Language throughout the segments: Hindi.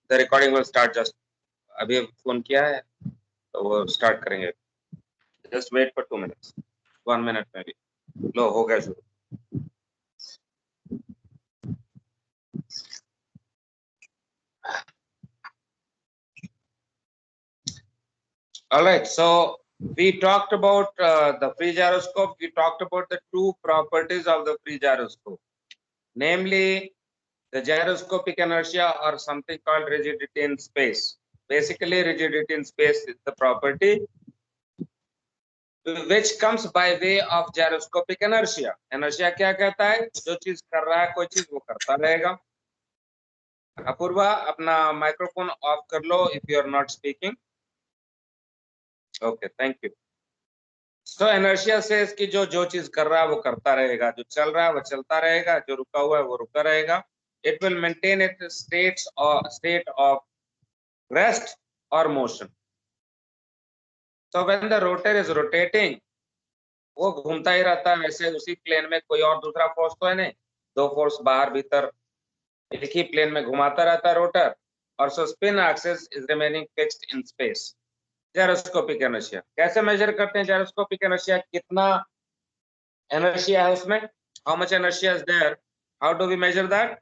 the recording will start just अभी फोन किया है तो वो स्टार्ट करेंगे. Just wait for 2 minutes, 1 minute maybe. लो हो गया शुरू. All right, so we talked about the free gyroscope. We talked about the two properties of the free gyroscope, namely the gyroscopic inertia or something called rigidity in space. Basically, rigidity in space is the property which comes by way of gyroscopic inertia. Inertia क्या कहता है? जो चीज कर रहा है कोई चीज वो करता रहेगा. अपूर्वा अपना माइक्रोफोन ऑफ कर लो if you are not speaking. Okay, thank you. So inertia से इसकी जो चीज कर रहा है वो करता रहेगा, जो चल रहा है वो चलता रहेगा, जो रुका हुआ है वो रुका रहेगा. It will maintain its state of rest or motion. So when the rotor is rotating, वो घूमता ही रहता है. वैसे उसी प्लेन में कोई और दूसरा फोर्स तो है नहीं, दो फोर्स बाहर भीतर एक ही प्लेन में घुमाता रहता है रोटर. और so spin axis is remaining fixed in space. Gyroscopic inertia कैसे मेजर करते हैं? Gyroscopic inertia कितना inertia है उसमें? How much inertia is there? How do we measure that?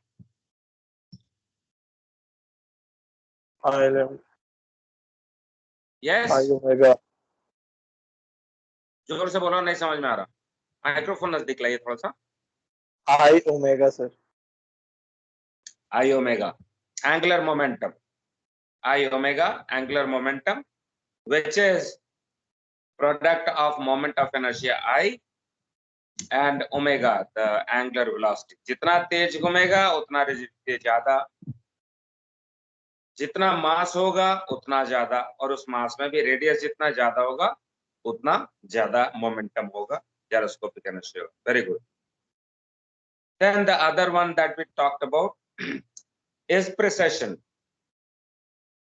Yes. I omega. जोर से बोलो, नहीं समझ में आ रहा. माइक्रोफोन नजदीक लाइए थोड़ा सा. I omega, sir. I omega, angular momentum. I omega, angular momentum, which is product of moment of inertia I and omega, the angular velocity. जितना तेज घूमेगा उतना rigidity ज्यादा, जितना मास होगा उतना ज्यादा, और उस मास में भी रेडियस जितना ज्यादा होगा उतना ज्यादा मोमेंटम होगा, gyroscopic inertia. Very good. Then the other one that we talked about is precession.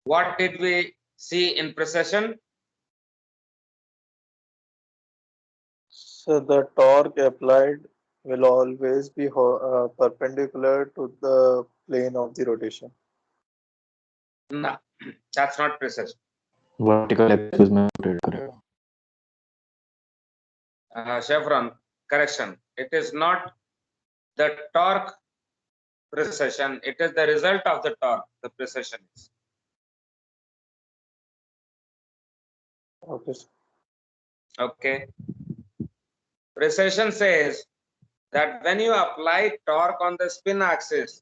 What did we see in precession? So the torque applied will always be perpendicular to the plane of the rotation. No, that's not precession. Vertical axis में rotate करेगा. Chevron, correction. It is not the torque precession. It is the result of the torque. The precession is. Okay, sir. Okay. Precession says that when you apply torque on the spin axis,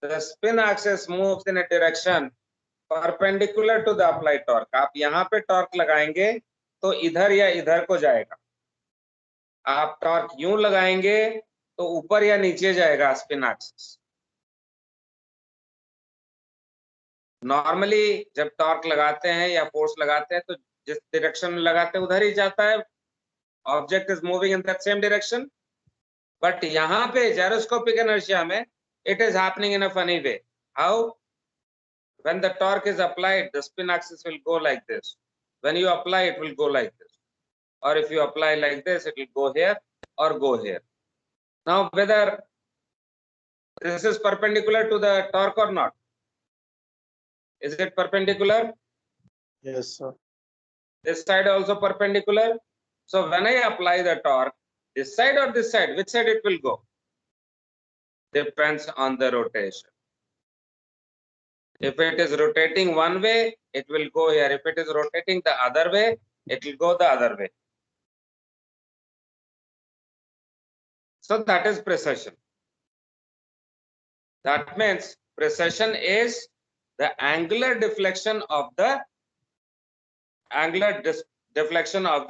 the spin axis moves in a direction perpendicular to the applied torque. आप यहाँ पे torque लगाएंगे तो इधर या इधर को जाएगा. आप torque यूं लगाएंगे तो ऊपर या नीचे जाएगा spin axis. नॉर्मली जब टॉर्क लगाते हैं या फोर्स लगाते हैं तो जिस डायरेक्शन में लगाते हैं उधर ही जाता है. Object is moving in that same direction. But यहाँ पे gyroscopic inertia में it is happening in a funny way. How? When the torque is applied, the spin axis will go like this. When you apply, it will go like this. Or if you apply like this, it will go here or go here. Now, whether this is perpendicular to the torque or not? Is it perpendicular? Yes, sir. This side also perpendicular. So when I apply the torque, this side or this side, which side it will go? Depends on the rotation. If it is rotating one way, it will go here. If it is rotating the other way, it will go the other way. So that is precession. That means precession is the angular deflection of the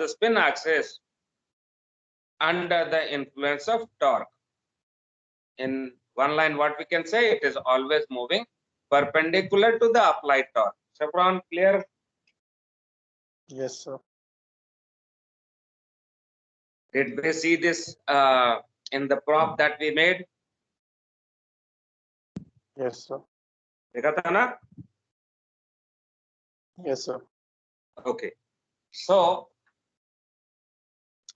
spin axis under the influence of torque. In one line, what we can say, it is always moving perpendicular to the applied torque. Chevron, clear? Yes, sir. Did we see this in the prop that we made? Yes, sir. देखा था ना? Yes, sir. Okay. So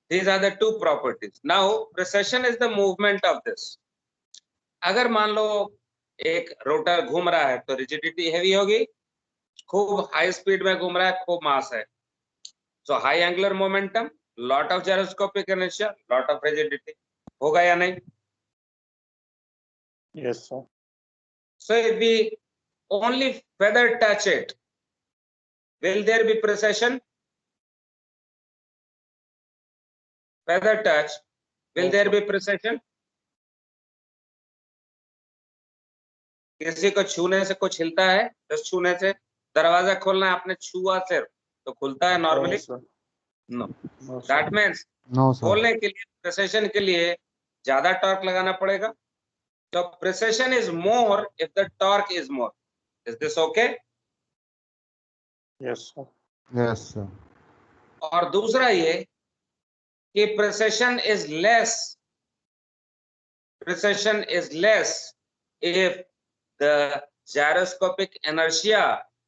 these are the two properties. Now precession is the movement of this. अगर मान लो एक रोटर घूम रहा है तो रिजिडिटी हैवी होगी, खूब हाई स्पीड में घूम रहा है, खूब मास है, so high angular momentum, lot of gyroscopic inertia, lot of rigidity, होगा या नहीं? Yes, sir. So if we only feather touch it, will there be precession? Feather touch, will No, there sir. be precession? किसी को छूने से कुछ हिलता है? बस छूने से दरवाजा खोलना है, आपने छुआ सिर्फ तो खुलता है No, normally? sir. No. No, sir. That means No, sir. खोलने के लिए, प्रिसिशन के लिए ज्यादा टॉर्क लगाना पड़ेगा। तो precision is more if the torque is more. Is this okay? Yes, sir. Yes, sir. और दूसरा ये कि precision is less, precision is less if the gyroscopic inertia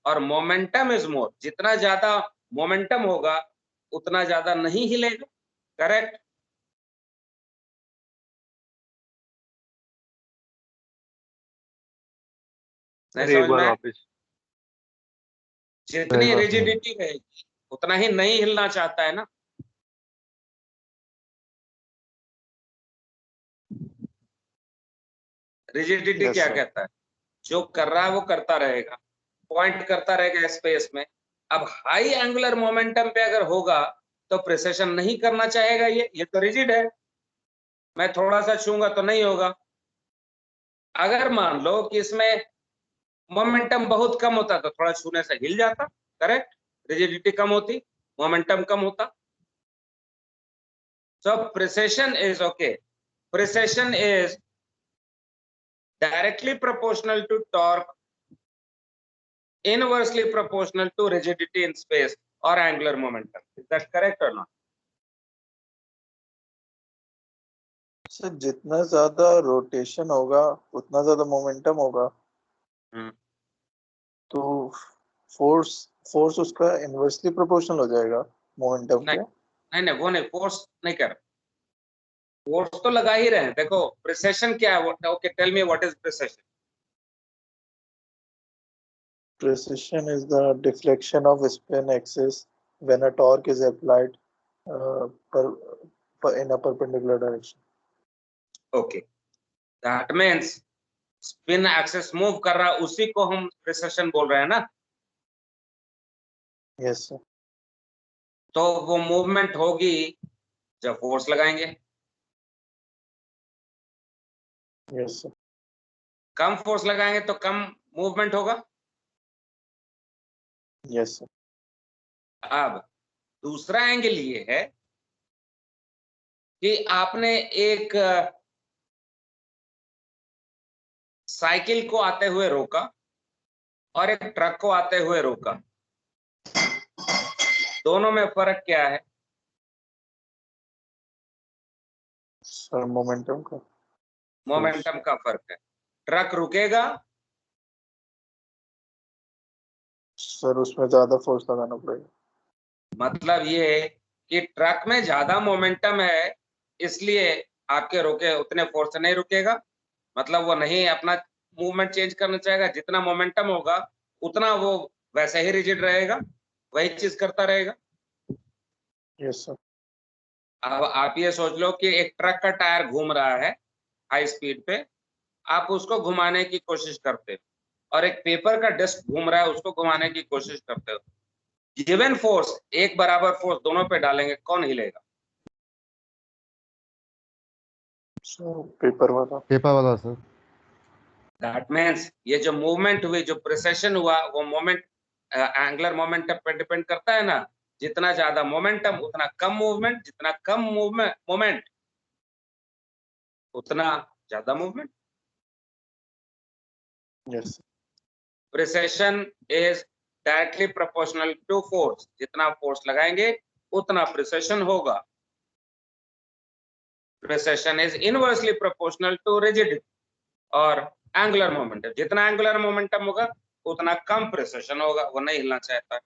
और मोमेंटम इज मोर। जितना ज्यादा मोमेंटम होगा उतना ज्यादा नहीं हिलेगा, करेक्ट? नहीं अरे एक समझ बार में आया? वापस। जितनी सही बात है। रिजिडिटी रहेगी उतना ही नहीं हिलना चाहता है ना। रिजिडिटी Yes, क्या sir. कहता है? जो कर रहा है वो करता रहेगा, पॉइंट करता रहेगा स्पेस में। अब हाई एंगुलर मोमेंटम पे अगर होगा तो प्रिसिशन नहीं करना चाहेगा, ये तो रिजिड है, मैं थोड़ा सा छूंगा तो नहीं होगा। अगर मान लो कि इसमें मोमेंटम बहुत कम होता तो थोड़ा छूने से हिल जाता, करेक्ट? रिजिडिटी कम होती, मोमेंटम कम होता। So precision is okay, precision is directly proportional to torque, inversely proportional to rigidity in space or angular momentum. Is that correct or not? Sir जितना ज्यादा रोटेशन होगा उतना ज्यादा मोमेंटम होगा, हम्म। तो फोर्स फोर्स उसका इनवर्सली प्रोपोर्शनल हो जाएगा मोमेंटम नहीं के। नहीं, वो नहीं, फोर्स नहीं कर, फोर्स तो लगा ही रहे हैं। देखो प्रिसेशन क्या है? Okay, tell me what is precession? Precision is the deflection of spin axis when a torque is applied in a perpendicular direction. Okay, that means spin axis move कर रहा है, उसी को हम प्रिसेशन बोल रहे हैं ना। Yes, sir. तो वो मूवमेंट होगी जब फोर्स लगाएंगे। Yes, sir. कम फोर्स लगाएंगे तो कम मूवमेंट होगा। Yes, sir. अब दूसरा एंगल ये है कि आपने एक साइकिल को आते हुए रोका और एक ट्रक को आते हुए रोका, दोनों में फर्क क्या है? सर मोमेंटम का। मोमेंटम का फर्क है। ट्रक रुकेगा, सर उसमें ज्यादा फोर्स लगाना पड़ेगा। मतलब ये है कि ट्रक में ज्यादा मोमेंटम है, इसलिए आपके रोके उतने फोर्स से नहीं रुकेगा, मतलब वो नहीं अपना मूवमेंट चेंज करना चाहेगा। जितना मोमेंटम होगा उतना वो वैसे ही रिजिड रहेगा, वही चीज करता रहेगा। Yes sir. अब आप ये सोच लो कि एक ट्रक का टायर घूम रहा है हाई स्पीड पे, आप उसको घुमाने की कोशिश करते हो, और एक पेपर का डिस्क घूम रहा है उसको घुमाने की कोशिश करते हो। गिवन फोर्स, एक बराबर फोर्स दोनों पे डालेंगे, कौन हिलेगा? पेपर वाला। पेपर वाला सर। दैट मींस ये जो मूवमेंट हुई, जो प्रिसेशन हुआ, वो मोमेंट एंगुलर मोमेंटम पे डिपेंड करता है ना। जितना ज्यादा मोमेंटम उतना कम मूवमेंट, जितना कम मोमेंट उतना ज्यादा movement. Yes. Precession is directly proportional to force, जितना फोर्स लगाएंगे उतना प्रिसेशन होगा। Precession is inversely proportional to rigidity और एंगुलर मोमेंटम, जितना एंगुलर मोमेंटम होगा उतना कम प्रिसेशन होगा, वो नहीं हिलना चाहता है।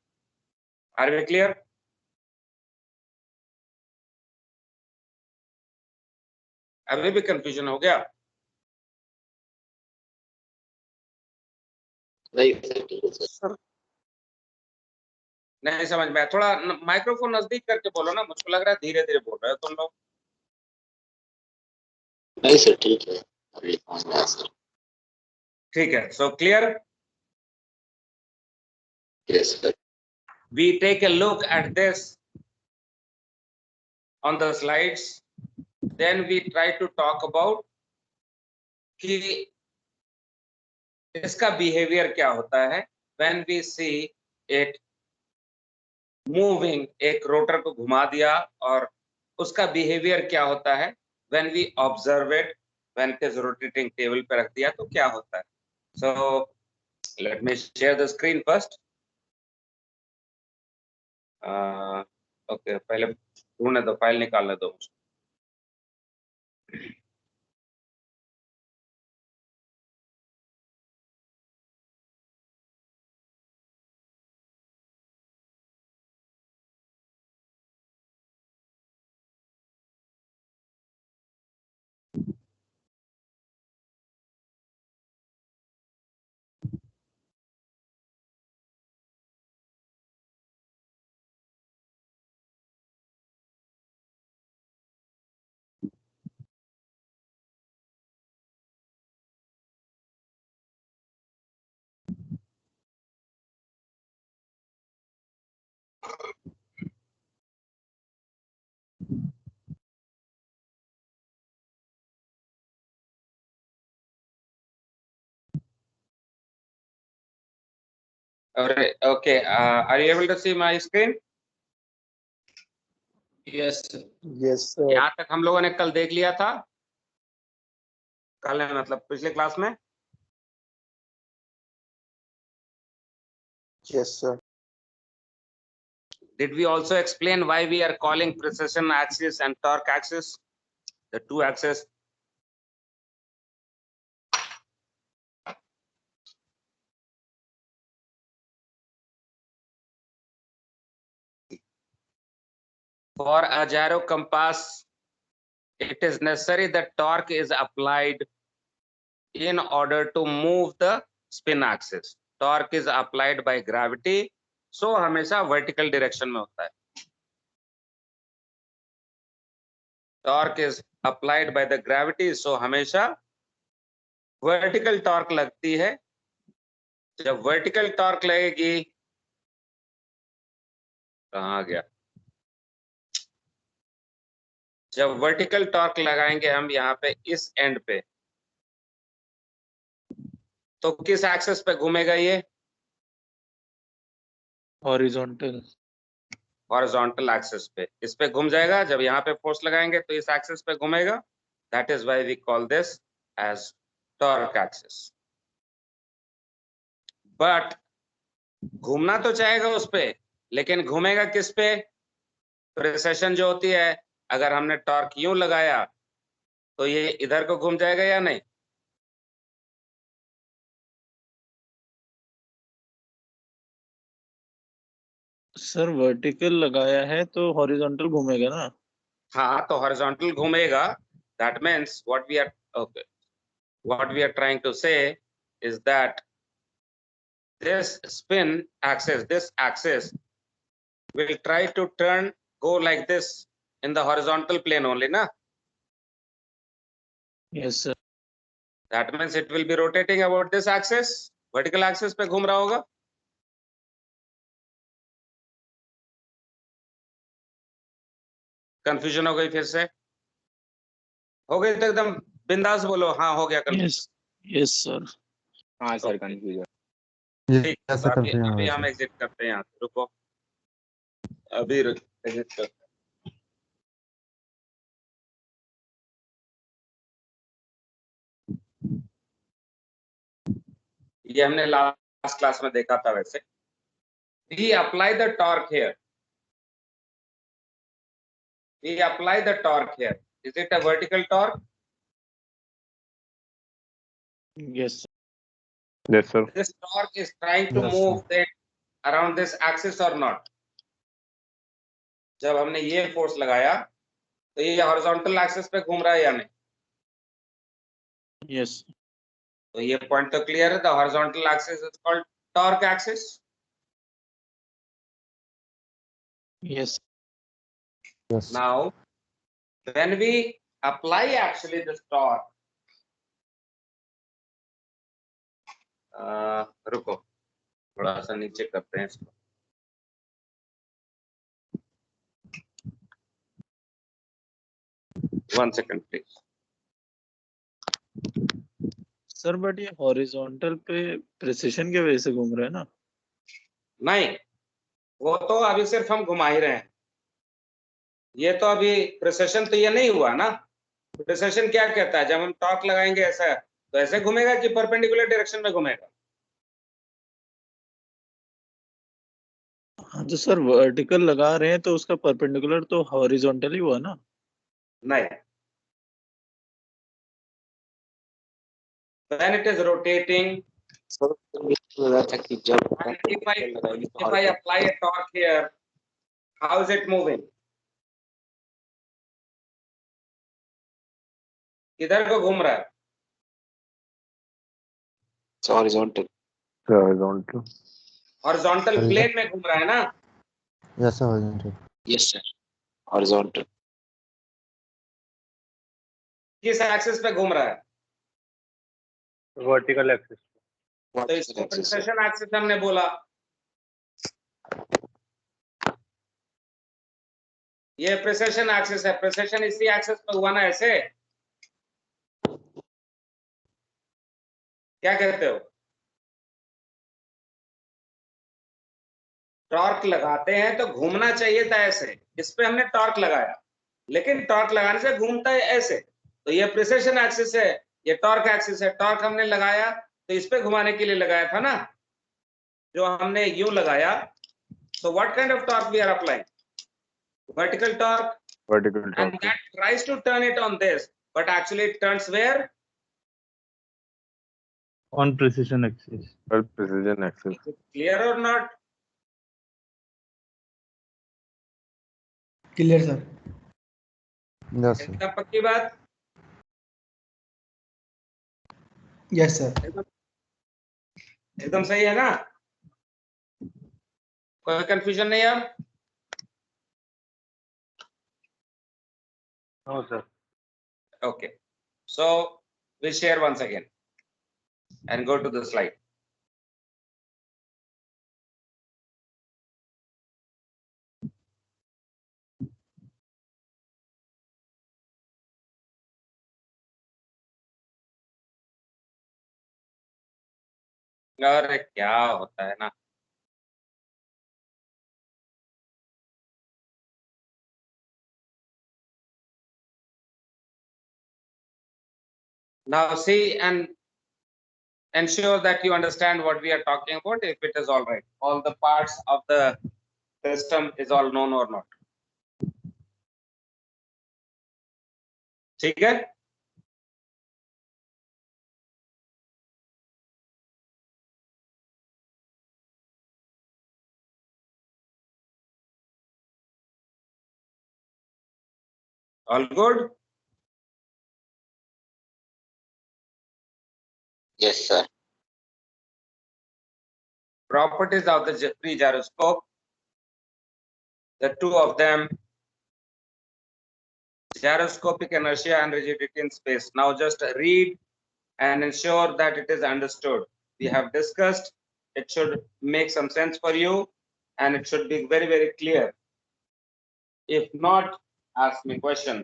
Are we clear? अभी भी कंफ्यूजन हो गया? नहीं सर, ठीक है सर। सर नहीं समझ में आया, थोड़ा माइक्रोफोन नजदीक करके बोलो ना, मुझको लग रहा है धीरे धीरे बोल रहे हो तुम लोग। नहीं सर, ठीक है, अभी समझ में आया सर। ठीक है, so clear. Yes sir. We take a look at this on the slides, then we try to talk about कि इसका बिहेवियर क्या होता है when we see it moving, एक रोटर को घुमा दिया और उसका बिहेवियर क्या होता है when we observe it, when के रोटेटिंग टेबल पे रख दिया तो क्या होता है। So let me share the screen first. Okay, पहले ढूंढने दो, फाइल निकालने दो मुझे। Okay, are you able to see my screen? Yes, sir. yes sir. यहाँ तक हम लोगों ने कल देख लिया था, कल है मतलब पिछले क्लास में। Yes sir. Did we also explain why we are calling precession axis and torque axis, the two axes? For a gyro compass, it is necessary that torque is applied in order to move the spin axis. Torque is applied by gravity, so हमेशा vertical direction में होता है। Torque is applied by the gravity, so हमेशा vertical torque लगती है। जब vertical torque लगेगी, कहाँ गया? जब वर्टिकल टॉर्क लगाएंगे हम यहाँ पे इस एंड पे, तो किस एक्सेस पे घूमेगा ये? Horizontal. हॉरिजॉन्टल एक्सेस पे, इस पे घूम जाएगा। जब यहाँ पे फोर्स लगाएंगे तो इस एक्सेस पे घूमेगा। That is why we call this as torque axis. But घूमना तो चाहेगा उस पे, लेकिन घूमेगा किस पे? प्रिसेशन जो होती है, अगर हमने टॉर्क यूं लगाया तो ये इधर को घूम जाएगा या नहीं? सर वर्टिकल लगाया है तो हॉरिजॉन्टल घूमेगा ना। हाँ, तो हॉरिजॉन्टल घूमेगा। That means what we are okay, what we are trying to say is that this spin axis, this axis will try to turn, go like this in the horizontal plane only, na? Yes sir. That means it will be rotating about this axis, vertical axis पे घूम रहा होगा। कंफ्यूजन हो गई फिर से? हो गई तो एकदम बिंदास बोलो, हाँ हो गया कंफ्यूजन। Yes sir. हाँ सर, Okay. कंफ्यूजन। ठीक है, तो अभी हम एग्जिट करते हैं यहाँ से। रुको, अभी एग्जिट करते हैं। ये हमने लास्ट क्लास में देखा था। वैसे we apply the torque here, we apply the torque here. Is it a vertical torque? Yes sir. Yes, sir. This torque is trying to Yes, move it around this axis or not? जब हमने ये फोर्स लगाया तो ये हॉरिजॉन्टल एक्सिस पे घूम रहा है या नहीं? Yes. तो ये पॉइंट तो क्लियर है. The horizontal axis is called torque axis. Yes. Yes. Now when we apply actually this torque, रुको थोड़ा सा नीचे करते हैं इसको. One second please. Sir but ये हॉरिजॉन्टल पे प्रिसिशन के वजह से घूम रहा है ना. नहीं, वो तो अभी सिर्फ हम घुमा ही रहे हैं. ये तो अभी प्रिसेशन तो ये नहीं हुआ ना. प्रिसेशन क्या कहता है, जब हम टॉर्क लगाएंगे ऐसा तो ऐसे घूमेगा कि परपेंडिकुलर डायरेक्शन में घूमेगा. हाँ तो सर वर्टिकल लगा रहे हैं तो उसका परपेंडिकुलर तो हॉरिजॉन्टल ही हुआ ना. नहीं, when it is rotating, sir लगा था कि जब and if I apply a torque here, how is it moving? किधर को घूम रहा है? हॉरिजॉन्टल. Horizontal. हॉरिजॉन्टल प्लेन में घूम रहा है ना. Yes, sir. Horizontal. Yes sir, horizontal. किस एक्सिस पे घूम रहा है? Vertical axis. तो इसको प्रिसेशन एक्सिस हमने बोला. ये प्रिसेशन एक्सिस है. प्रिसेशन इसी एक्सिस पे हुआ ना ऐसे. क्या कहते हो? टॉर्क लगाते हैं तो घूमना चाहिए था ऐसे. इस पे हमने टॉर्क लगाया, लेकिन टॉर्क लगाने से घूमता है ऐसे. तो ये प्रिसेशन एक्सिस है, ये टॉर्क एक्सिस है. टॉर्क हमने लगाया तो इस पे घुमाने के लिए लगाया था ना, जो हमने यूं लगाया. So what kind of torque we are applying? Vertical torque. Vertical And torque. that tries to turn it on this, but actually it turns where? On precision axis. Or precision axis. Is it clear or not? Clear sir. Yes, sir. एकदम पक्की बात. Yes sir. एकदम सही है ना. कोई कंफ्यूजन नहीं है. No sir. Okay. So we share once again and go to the slide. अरे क्या होता है ना. Now see and ensure that you understand what we are talking about. If it is all right, all the parts of the system is all known or not. ठीक है. All good. Yes sir. Properties of the free gyroscope. The two of them: gyroscopic inertia and rigidity in space. Now just read and ensure that it is understood. We have discussed. It should make some sense for you, and it should be very, very clear. If not, ask me question.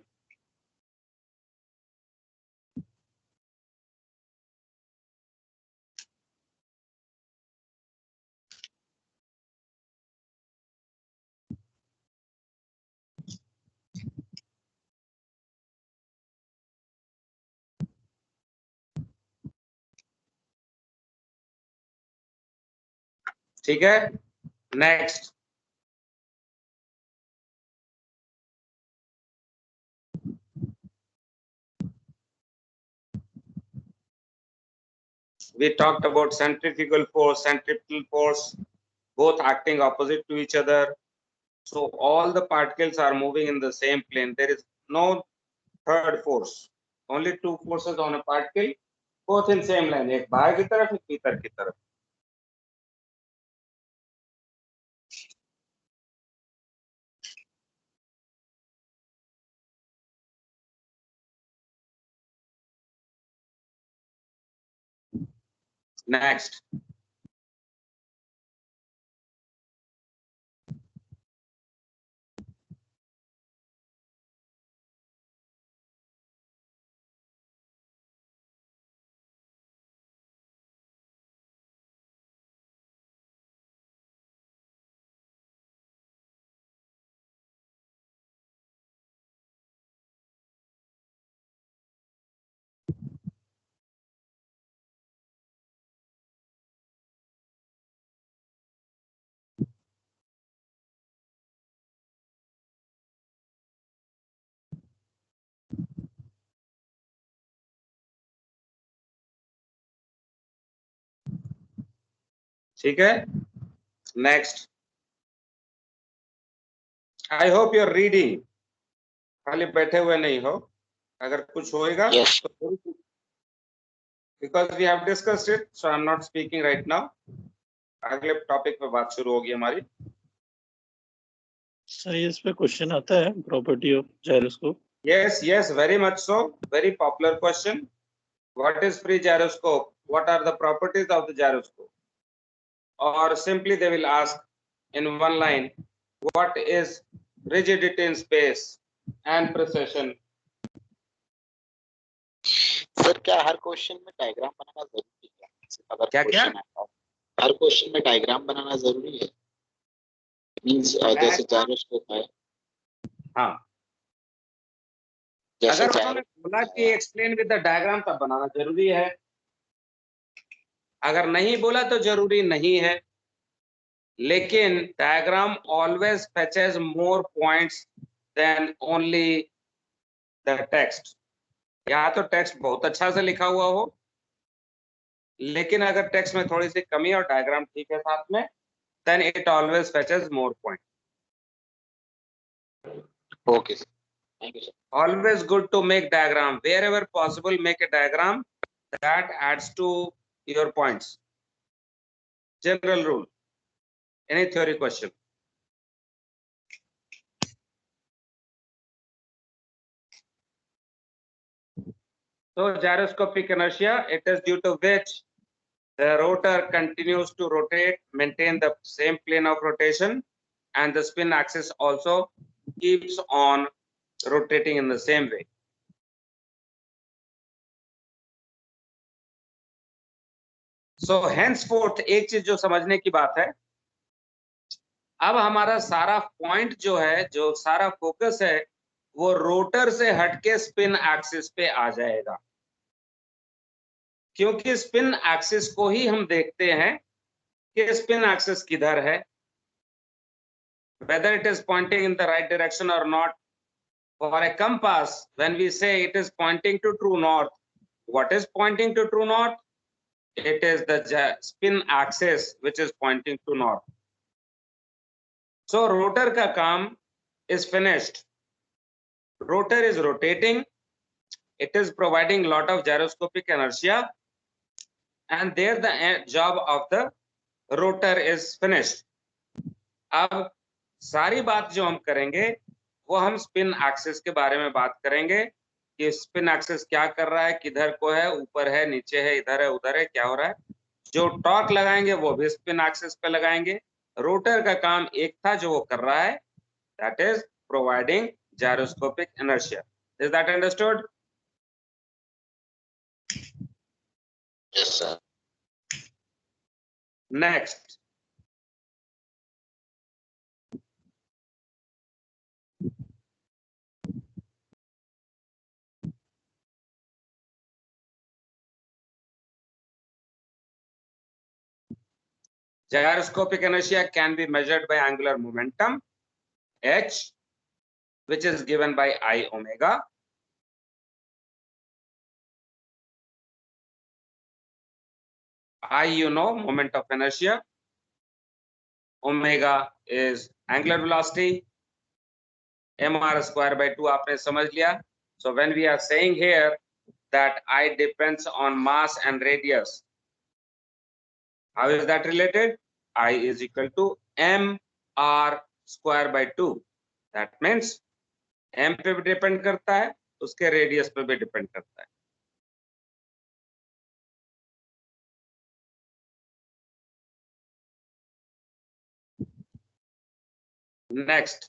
ठीक है. Next. We talked about centrifugal force, both acting opposite to each other. So all the particles are moving in the same plane. There is no third force. Only two forces on a particle. both in same line, एक बाहर की तरफ एक भीतर की तरफ. Next. ठीक है. Next. I hope you're reading. खाली बैठे हुए नहीं हो. अगर कुछ होएगा Yes. तो because we have discussed it, so I'm not speaking right now. अगले टॉपिक पे बात शुरू होगी हमारी. सर इस पे क्वेश्चन आता है property of gyroscope. Yes, yes, very much so. Very popular question. What is free gyroscope? What are the properties of the gyroscope? Or simply they will ask in one line, what is rigidity in space and precession? Sir क्या हर क्वेश्चन में डायग्राम बनाना जरूरी है? अगर क्या क्या? question आता है, हर क्वेश्चन में डायग्राम बनाना जरूरी है? मींस जैसे जायरोस्कोप है. हाँ. जैसे अगर उन्होंने बोला कि एक्सप्लेन विद द डायग्राम तब बनाना जरूरी है. अगर नहीं बोला तो जरूरी नहीं है. लेकिन diagram always fetches more points than only the text. यहाँ तो टेक्स्ट बहुत अच्छा से लिखा हुआ हो, लेकिन अगर टेक्स्ट में थोड़ी सी कमी और डायग्राम ठीक है साथ में, then it always fetches more point. Okay sir, thank you sir. Always good to make diagram. Wherever possible, make a diagram that adds to your points. General rule. Any theory question? So gyroscopic inertia, it is due to which the rotor continues to rotate, maintain the same plane of rotation, and the spin axis also keeps on rotating in the same way. So henceforth एक चीज जो समझने की बात है, अब हमारा सारा पॉइंट जो है, जो सारा फोकस है, वो रोटर से हटके स्पिन एक्सिस पे आ जाएगा. क्योंकि स्पिन एक्सिस को ही हम देखते हैं कि स्पिन एक्सिस किधर है, whether it is pointing in the right direction or not. For a compass, when we say it is pointing to true north, what is pointing to true north? It is the spin axis which is pointing to north. So rotor का काम is finished. Rotor is rotating. It is providing lot of gyroscopic inertia, and there the job of the rotor is finished. अब सारी बात जो हम करेंगे वो हम स्पिन एक्सिस के बारे में बात करेंगे कि स्पिन एक्सिस क्या कर रहा है, किधर को है, ऊपर है, नीचे है, इधर है, उधर है, क्या हो रहा है. जो टॉर्क लगाएंगे वो भी स्पिन एक्सिस पे लगाएंगे. रोटर का काम एक था जो वो कर रहा है, that is providing gyroscopic inertia. Is that understood? Yes sir. Next. Gyroscopic inertia can be measured by angular momentum h, which is given by I omega. I, you know, moment of inertia. Omega is angular velocity. mr square by 2 आपने समझ लिया. So when we are saying here that I depends on mass and radius. How is that related? I is equal to mr square by 2. That means m पे भी डिपेंड करता है, उसके रेडियस पे भी डिपेंड करता है. नेक्स्ट,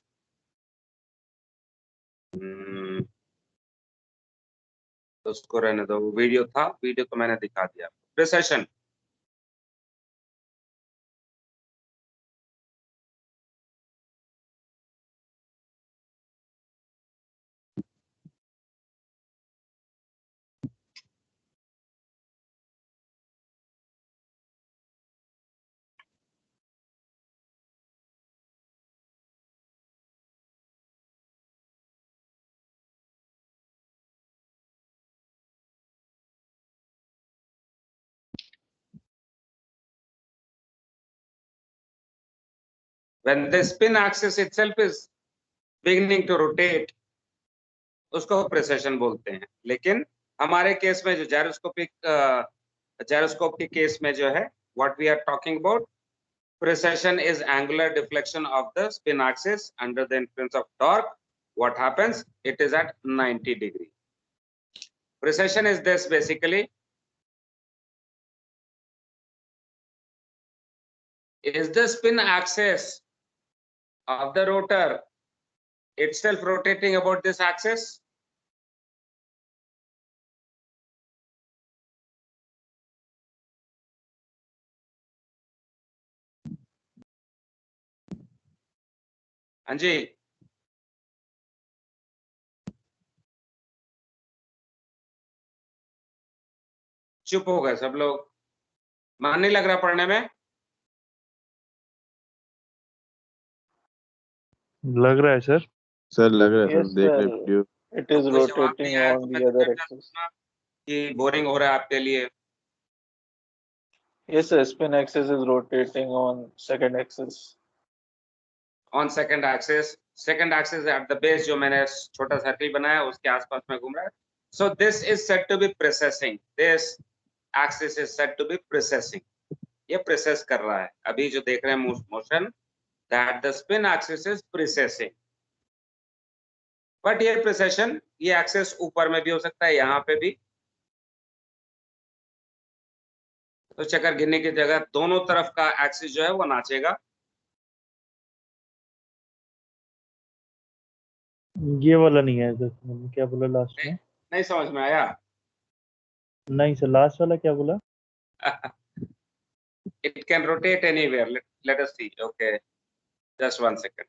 तो उसको रहने दो, वीडियो था, वीडियो तो मैंने दिखा दिया. Precision. When the spin axis itself is beginning to rotate, उसको प्रिसेशन बोलते हैं. लेकिन हमारे केस में जो जायरोस्कोप के केस में जो है, what we are talking about, precession is angular deflection of the spin axis under the influence of torque. What happens? It is at 90 degree. Precession is this basically. Is the spin axis of the rotor itself rotating about this axis? Anji, चुप हो गए सब लोग. मन नहीं लग रहा पढ़ने में? लग रहा है सर. सर लग रहा है Yes, सर, देख रहे sir. वीडियो. It is कोई जवाब नहीं rotating आया on तो the मैं other क्या axis. करूँगा कि बोरिंग हो रहा है आपके लिए. Yes, sir. Spin axis is rotating on second axis. On second axis at the base जो मैंने छोटा सर्कल बनाया उसके आसपास में घूम रहा है. So this is said to be precessing. This axis is said to be precessing. ये प्रेसेस कर रहा है. अभी जो देख रहे हैं motion, that the spin axis is precessing. But ये प्रेसेशन, ये एक्सेस ऊपर में भी हो सकता है, यहाँ पे भी. तो चक्कर गिनने की जगह दोनों तरफ का एक्सिस जो है वो नाचेगा. ये वाला नहीं है सर, क्या बोला लास्ट में? नहीं समझ में आया? नहीं सर, लास्ट वाला क्या बोला? It can rotate anywhere. Let us see. Okay, just 1 second.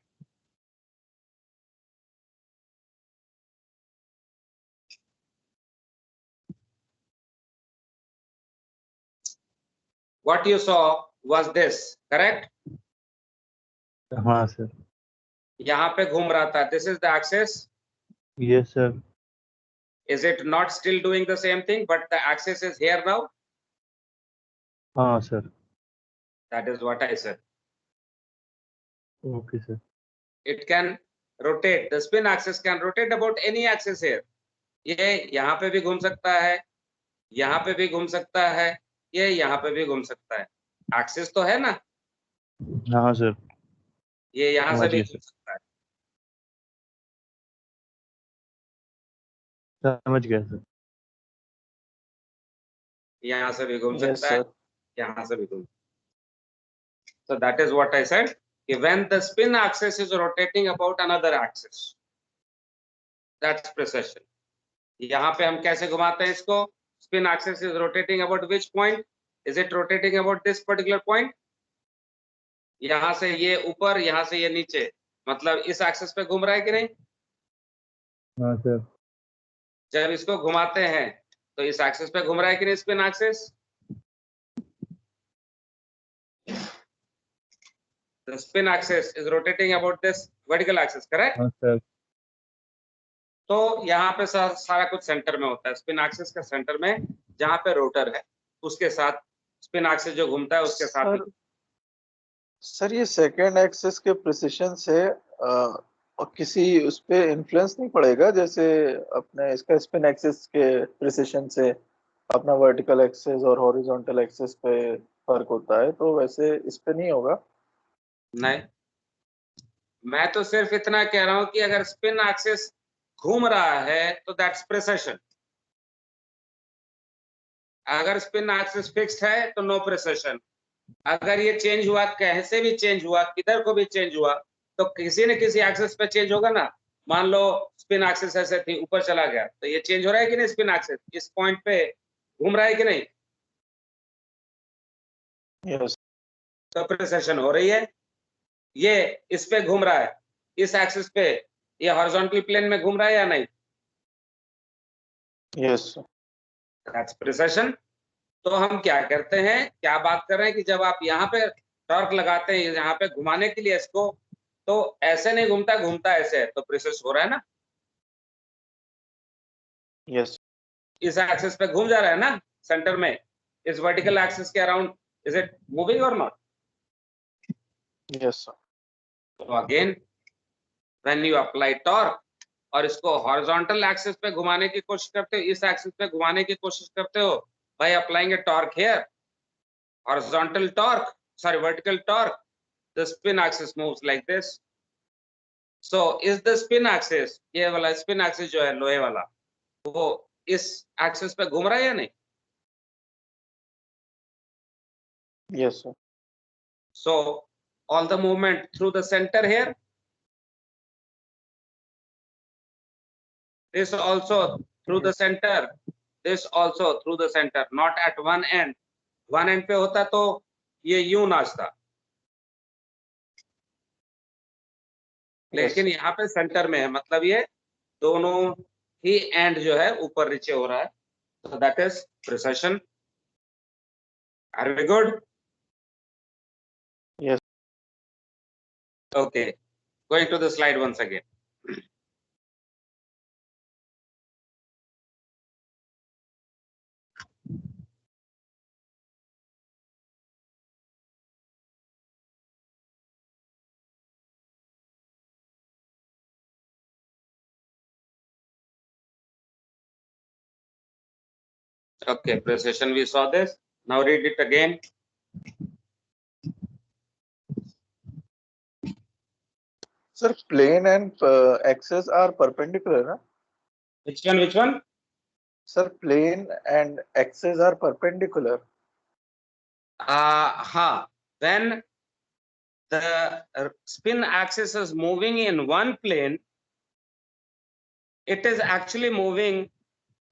What you saw was this, correct? हाँ सर. यहाँ पे घूम रहा था. This is the axis. Yes sir. Is it not still doing the same thing, but the axis is here now? हाँ sir. That is what I said. Okay sir. It can rotate. The spin axis can rotate about any axis here. ये यहाँ पे भी घूम सकता है, यहाँ पे भी घूम सकता है, ये यहाँ पे भी घूम सकता है. एक्सिस तो है ना? हाँ सर. ये यहाँ से भी घूम सकता है. समझ गया सर. यहाँ से भी घूम Yes, सकता है, sir. यहाँ से भी घूम. So that is what I said. When the spin axis is rotating about another axis, that's precession. यहाँ पे हम कैसे घुमाते हैं इसको? Spin axis is rotating about which point? Is it rotating about this particular point? यहाँ से ये ऊपर, यहाँ से ये नीचे, मतलब इस एक्सिस पे घूम रहा है कि नहीं? हाँ सर. जब इसको घुमाते हैं तो इस एक्सिस पे घूम रहा है कि नहीं spin axis? The spin axis is rotating about this vertical axis, correct? हाँ सर. तो यहाँ पे सारा कुछ सेंटर में होता है. स्पिन एक्सिस के सेंटर में जहाँ पे रोटर है उसके साथ स्पिन एक्सिस जो घूमता है उसके साथ. सर ये सेकेंड एक्सिस के प्रिसिशन से और किसी उस पे इन्फ्लुएंस नहीं पड़ेगा, जैसे अपने इसका स्पिन एक्सिस के प्रिसिशन से अपना वर्टिकल एक्सिस और हॉरिजॉन्टल एक्सिस पे फर्क होता है, तो वैसे इस पे नहीं होगा? नहीं, मैं तो सिर्फ इतना कह रहा हूं कि अगर स्पिन एक्सिस घूम रहा है तो दैट्स प्रिसेशन। अगर स्पिन एक्सिस फिक्स्ड है तो नो प्रिसेशन। अगर ये चेंज हुआ, कैसे भी चेंज हुआ, किधर को भी चेंज हुआ, तो किसी न किसी एक्सिस पे चेंज होगा ना। मान लो स्पिन एक्सिस ऐसे थी, ऊपर चला गया, तो ये चेंज हो रहा है कि नहीं? स्पिन एक्सिस इस पॉइंट पे घूम रहा है कि नहीं? यस। तो प्रिसेशन हो रही है। ये इस पे घूम रहा है, इस एक्सिस पे, ये हॉरिजॉन्टल प्लेन में घूम रहा है या नहीं? यस। That's precision. तो हम क्या करते हैं, क्या बात कर रहे हैं कि जब आप यहाँ पे टॉर्क लगाते हैं, यहाँ पे घुमाने के लिए इसको, तो ऐसे नहीं घूमता, घूमता ऐसे है, तो प्रेसेस हो रहा है ना। यस। इस एक्सिस पे घूम जा रहा है ना, सेंटर में, इस वर्टिकल एक्सिस के अराउंड। इज इट मूविंग और नॉट? यस। तो again when you apply torque और इसको हॉरिजॉन्टल एक्सिस पे घुमाने की कोशिश करते हो, इस एक्सिस पे घुमाने की कोशिश करते हो, by applying A torque here, horizontal torque, sorry vertical torque, the spin axis moves like this. So is the spin axis, ये वाला spin axis जो है लोहे वाला, वो इस axis पे घूम रहा है या नहीं? Yes, sir. So all the movement through the center here, this also through the center, this also through the center, not at one end. One end पे होता तो ये यूं नाचता, लेकिन यहाँ पे सेंटर में है, मतलब ये दोनों ही एंड जो है ऊपर नीचे हो रहा है, so that is precession. Are we good? Yes. Okay, going to the slide once again. Okay, precession, we saw this. Now read it again. Sir, plane and axis are perpendicular, na? Which one? Which one? Sir, plane and axis are perpendicular. When the spin axis is moving in one plane, it is actually moving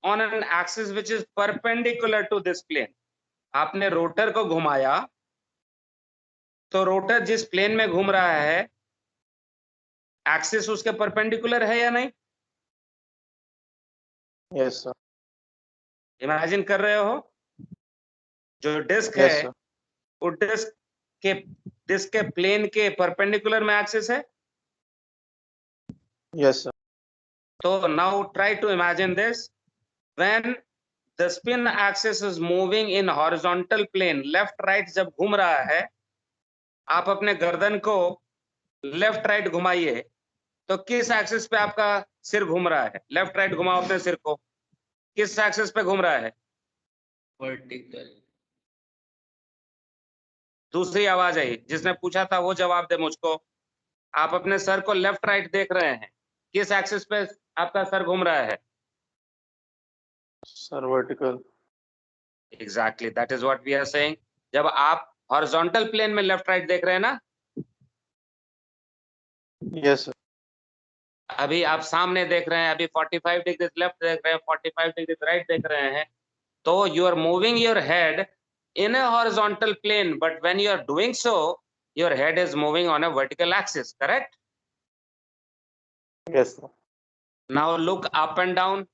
on an axis which is perpendicular to this plane. आपने रोटर को घुमाया, तो रोटर जिस प्लेन में घूम रहा है, एक्सिस उसके परपेंडिकुलर है या नहीं? Yes, sir. इमेजिन कर रहे हो, जो डिस्क Yes, है, sir. वो डिस्क के प्लेन के परपेंडिकुलर में एक्सिस है। Yes, sir. So now try to imagine this. When the spin axis is moving in horizontal plane, left right जब घूम रहा है, आप अपने गर्दन को लेफ्ट राइट घुमाइए, तो किस एक्सिस पे आपका सिर घूम रहा है? लेफ्ट राइट घुमाओ अपने सिर को, किस एक्सिस पे घूम रहा है? वर्टिकल। दूसरी आवाज आई, जिसने पूछा था वो जवाब दे मुझको। आप अपने सर को लेफ्ट राइट देख रहे हैं, किस एक्सिस पे आपका सर घूम रहा है? Sir, vertical. Exactly, that is what we are saying. जब आप हॉरिजॉन्टल प्लेन में लेफ्ट राइट देख रहे हैं ना, Yes, sir. अभी आप सामने देख रहे हैं, अभी 45 डिग्री लेफ्ट देख रहे हैं, 45 डिग्री राइट देख रहे हैं, तो you are moving your head in a horizontal plane, but when you are doing so, your head is moving on a vertical axis, correct? Yes, sir. Now look up and down.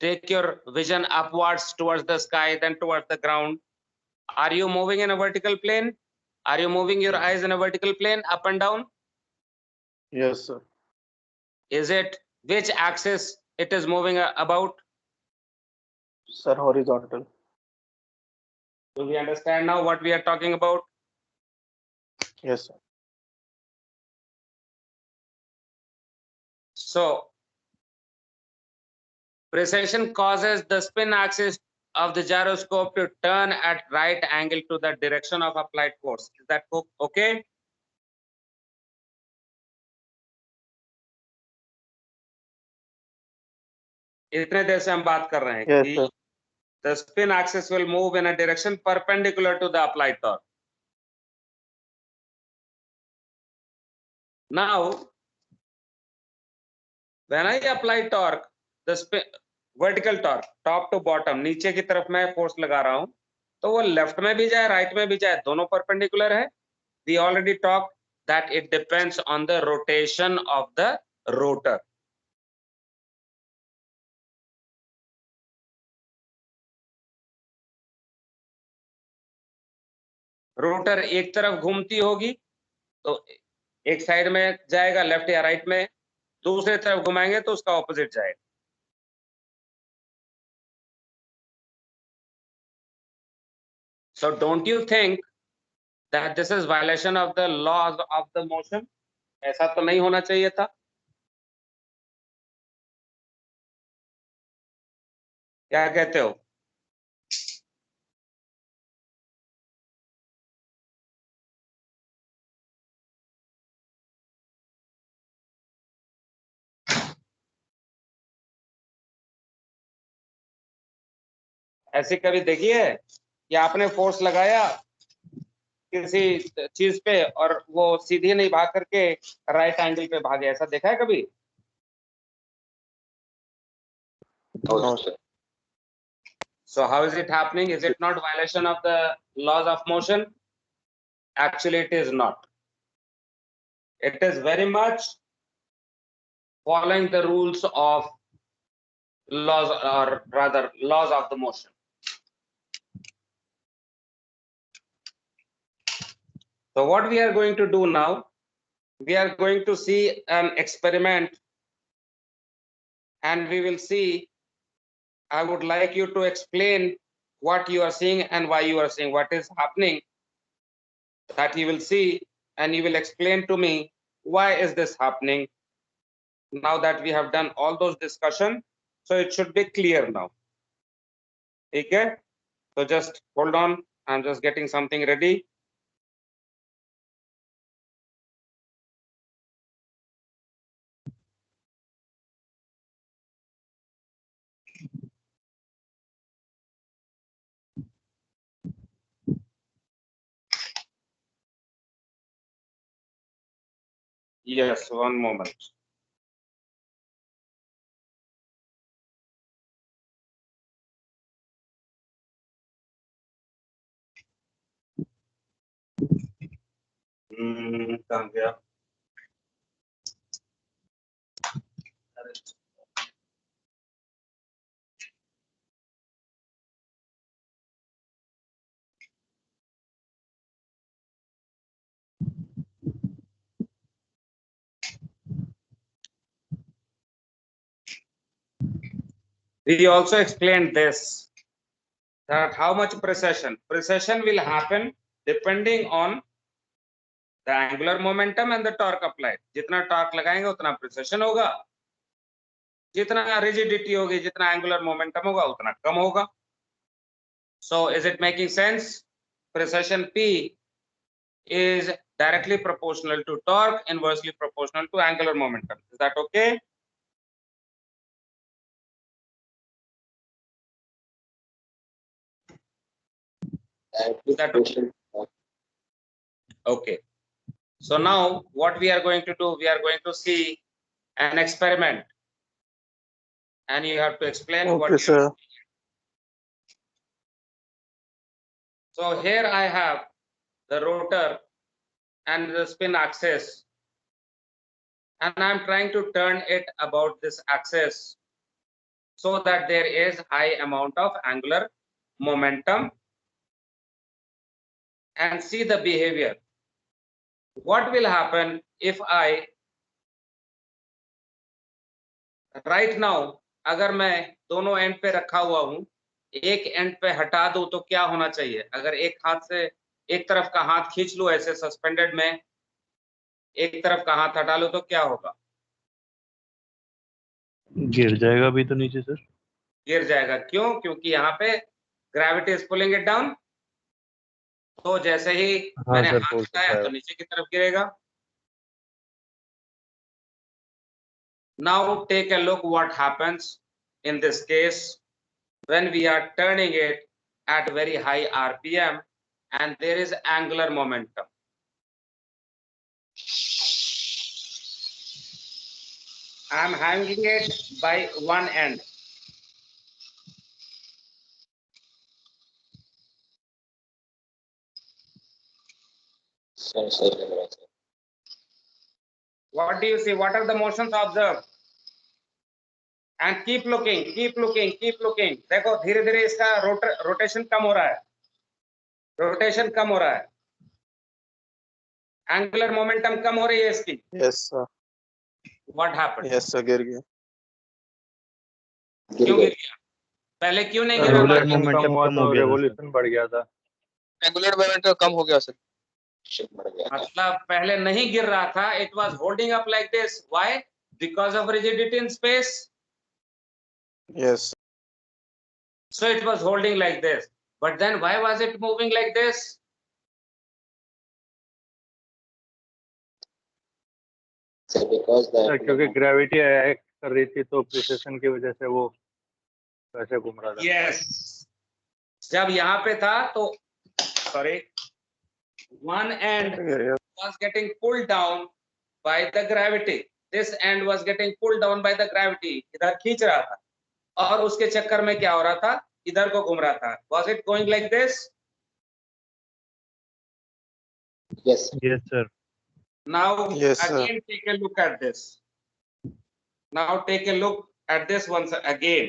Take your vision upwards towards the sky, then towards the ground. Are you moving in a vertical plane? Are you moving your eyes in a vertical plane, up and down? Yes, sir. Is it, which axis it is moving about? Sir, horizontal. Do we understand now what we are talking about? Yes, sir. So precession causes the spin axis of the gyroscope to turn at right angle to the direction of applied force. Is that okay? इतने देर से हम बात कर रहे हैं Yes, कि sir. the spin axis will move in a direction perpendicular to the applied torque. Now, when I apply torque, the spin, vertical torque, top to bottom, नीचे की तरफ मैं फोर्स लगा रहा हूं, तो वो लेफ्ट में भी जाए राइट में भी जाए, दोनों परपेंडिकुलर है. We already talked that it depends on the rotation of the rotor. Rotor एक तरफ घूमती होगी तो एक साइड में जाएगा लेफ्ट या राइट में, दूसरे तरफ घुमाएंगे तो उसका ऑपोजिट जाएगा. So don't you think that this is violation of the laws of the motion? ऐसा तो नहीं होना चाहिए था. क्या कहते हो? ऐसे कभी देखिए कि आपने फोर्स लगाया किसी चीज पे और वो सीधी नहीं भाग करके राइट एंगल पे भागे, ऐसा देखा है कभी? No, sir. So how is it happening? Is it not violation of the laws of motion? Actually, it is not. It is very much following the rules of laws, or rather laws of the motion. So what we are going to do now, we are going to see an experiment, and we will see, I would like you to explain what you are seeing and why you are seeing, what is happening, that you will see, and you will explain to me why is this happening. Now that we have done all those discussion, so it should be clear now. Okay, so just hold on, I'm just getting something ready. Yes, one moment. कहाँ गया? We also explained this, that how much precession will happen depending on the angular momentum and the torque applied. जितना torque लगाएंगे उतना precession होगा, जितना rigidity होगी, जितना angular momentum होगा उतना कम होगा. So is it making sense? Precession P is directly proportional to torque, inversely proportional to angular momentum. Is that okay? Is that okay? Okay. So now what we are going to do, we are going to see an experiment, and you have to explain what okay, you sir. So here I have the rotor and the spin axis, and I'm trying to turn it about this axis so that there is high amount of angular momentum, and see the behavior. What will happen if I right now, अगर मैं दोनों एंड पे रखा हुआ हूं, एक एंड पे हटा दूं तो क्या होना चाहिए? अगर एक हाथ से एक तरफ का हाथ खींच लूं ऐसे सस्पेंडेड में, एक तरफ का हाथ हटा लूं तो क्या होगा? गिर जाएगा भी तो नीचे सर। गिर जाएगा। क्यों? क्योंकि यहाँ पे gravity is pulling it down. तो जैसे ही हाँ मैंने सर, हाथ बोल हटाया सकता तो है। नीचे की तरफ गिरेगा। Now take a look what happens in this case when we are turning it at very high RPM and there is angular momentum. I am hanging it by one end. Sir सही लग रहा है sir. What do you see? What are the motions observed? And keep looking, keep looking, keep looking. देखो धीरे धीरे इसका रोटेशन कम हो रहा है, रोटेशन कम हो रहा है, एंगुलर मोमेंटम कम हो रही है इसकी। Yes sir, What happened? Yes sir, गिर गया। क्यों गिर गया? पहले क्यों नहीं गिरा? एंगुलर था? मोमेंटम कम हो गया था सर। रेवोल्यूशन बढ़ गया था। एंगुलर मोमेंटम कम हो गया सर। बढ़ गया था। मतलब पहले नहीं गिर रहा था, it was holding up like this. Why? Because of rigidity in space. Yes So it was holding like this. But then why was it moving like this? Sir because sir क्योंकि ग्रेविटी एक्ट कर रही थी तो प्रिसेशन की वजह से वो वैसे घूम रहा था। Yes. जब यहाँ पे था तो sorry, one end गिर गया। was getting pulled down by the gravity. This end was getting pulled down by the gravity. इधर खींच रहा था और उसके चक्कर में क्या हो रहा था? इधर को घूम रहा था। Was it going like this? Yes yes sir. Now Yes, sir. again take a look at this. Now take a look at this once again.